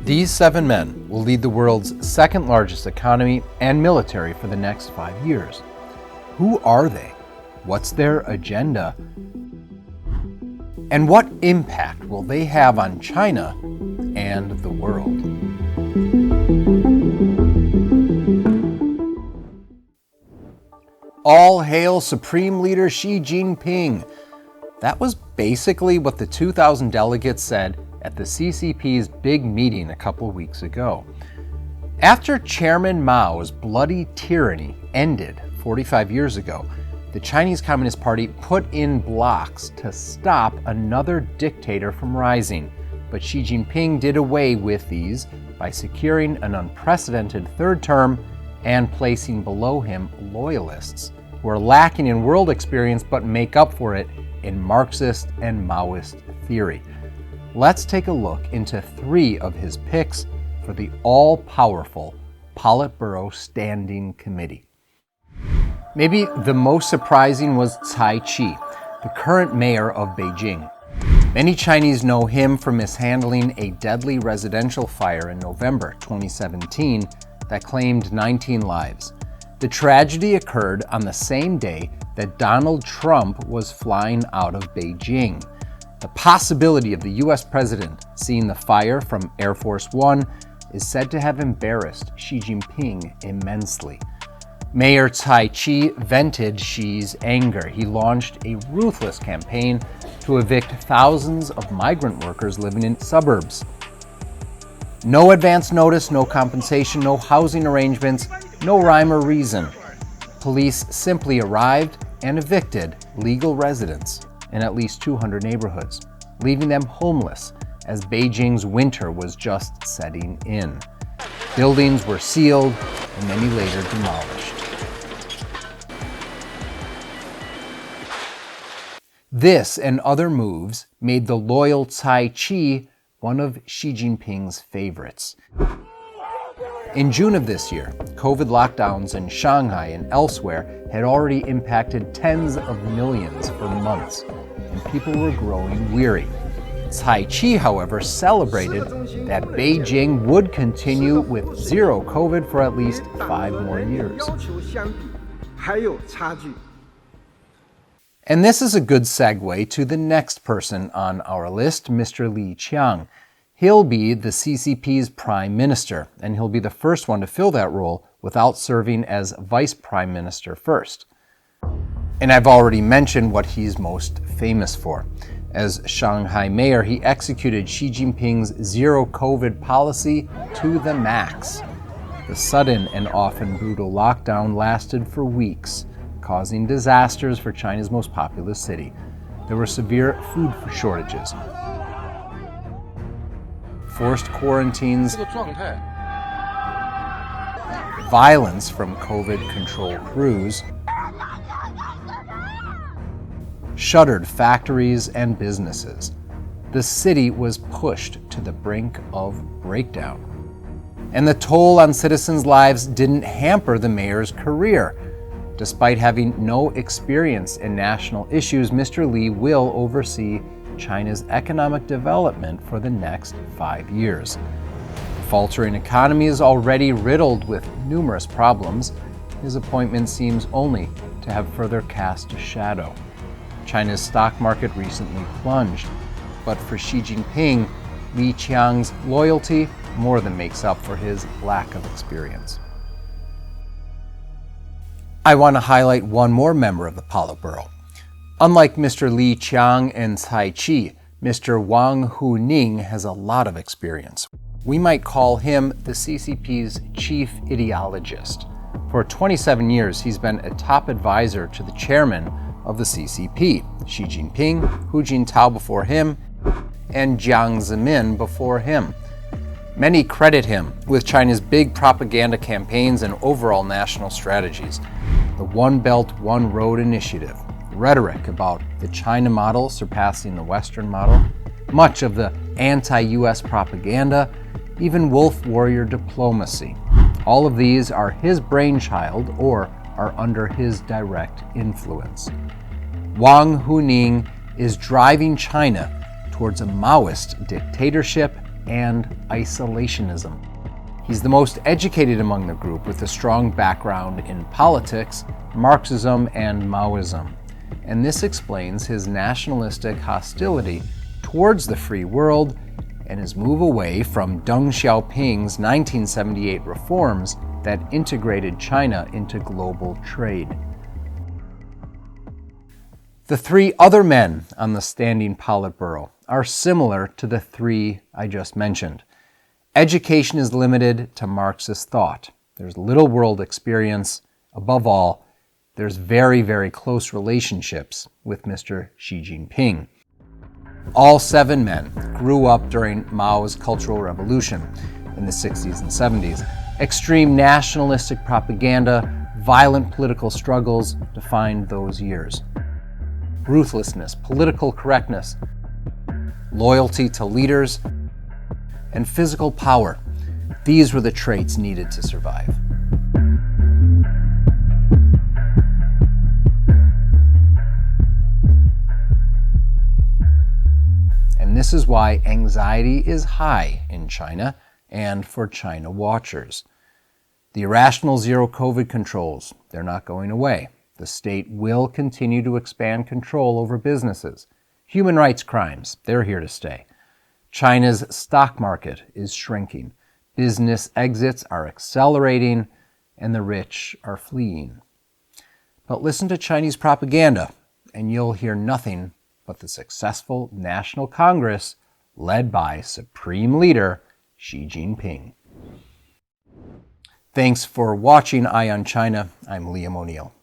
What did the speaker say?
These 7 men will lead the world's second largest economy and military for the next 5 years. Who are they? What's their agenda? And what impact will they have on China and the world? All hail Supreme Leader Xi Jinping. That was basically what the 2,000 delegates said at the CCP's big meeting a couple weeks ago. After Chairman Mao's bloody tyranny ended 45 years ago, the Chinese Communist Party put in blocks to stop another dictator from rising. But Xi Jinping did away with these by securing an unprecedented third term and placing below him loyalists who are lacking in world experience but make up for it in Marxist and Maoist theory. Let's take a look into 3 of his picks for the all-powerful Politburo Standing Committee. Maybe the most surprising was Cai Qi, the current mayor of Beijing. Many Chinese know him for mishandling a deadly residential fire in November 2017 that claimed 19 lives. The tragedy occurred on the same day that Donald Trump was flying out of Beijing. The possibility of the US president seeing the fire from Air Force One is said to have embarrassed Xi Jinping immensely. Mayor Cai Qi vented Xi's anger. He launched a ruthless campaign to evict thousands of migrant workers living in suburbs. No advance notice, no compensation, no housing arrangements, no rhyme or reason. Police simply arrived and evicted legal residents in at least 200 neighborhoods, leaving them homeless as Beijing's winter was just setting in. Buildings were sealed and many later demolished. This and other moves made the loyal Cai Qi one of Xi Jinping's favorites. In June of this year, COVID lockdowns in Shanghai and elsewhere had already impacted tens of millions for months, and people were growing weary. Cai Qi, however, celebrated that Beijing would continue with zero COVID for at least 5 more years. And this is a good segue to the next person on our list, Mr. Li Qiang. He'll be the CCP's prime minister, and he'll be the first one to fill that role without serving as vice prime minister first. And I've already mentioned what he's most famous for. As Shanghai mayor, he executed Xi Jinping's zero COVID policy to the max. The sudden and often brutal lockdown lasted for weeks, causing disasters for China's most populous city. There were severe food shortages, forced quarantines, violence from COVID control crews, shuttered factories and businesses. The city was pushed to the brink of breakdown. And the toll on citizens' lives didn't hamper the mayor's career. Despite having no experience in national issues, Mr. Li will oversee China's economic development for the next 5 years. The faltering economy is already riddled with numerous problems. His appointment seems only to have further cast a shadow. China's stock market recently plunged, but for Xi Jinping, Li Qiang's loyalty more than makes up for his lack of experience. I want to highlight one more member of the Politburo. Unlike Mr. Li Qiang and Cai Qi, Mr. Wang Huning has a lot of experience. We might call him the CCP's chief ideologist. For 27 years, he's been a top advisor to the chairman of the CCP, Xi Jinping, Hu Jintao before him, and Jiang Zemin before him. Many credit him with China's big propaganda campaigns and overall national strategies. The One Belt, One Road initiative, rhetoric about the China model surpassing the Western model, much of the anti-US propaganda, even wolf warrior diplomacy. All of these are his brainchild or are under his direct influence. Wang Huning is driving China towards a Maoist dictatorship and isolationism. He's the most educated among the group with a strong background in politics, Marxism, and Maoism. And this explains his nationalistic hostility towards the free world and his move away from Deng Xiaoping's 1978 reforms that integrated China into global trade. The three other men on the standing politburo are similar to the three I just mentioned. Education is limited to Marxist thought. There's little world experience. Above all, there's very, very close relationships with Mr. Xi Jinping. All seven men grew up during Mao's Cultural Revolution in the 60s and 70s. Extreme nationalistic propaganda, violent political struggles defined those years. Ruthlessness, political correctness, loyalty to leaders, and physical power. These were the traits needed to survive. And this is why anxiety is high in China and for China watchers. The irrational zero COVID controls, they're not going away. The state will continue to expand control over businesses. Human rights crimes, they're here to stay. China's stock market is shrinking. Business exits are accelerating, and the rich are fleeing. But listen to Chinese propaganda, and you'll hear nothing but the successful National Congress led by Supreme Leader Xi Jinping. Thanks for watching Eye on China. I'm Liam O'Neill.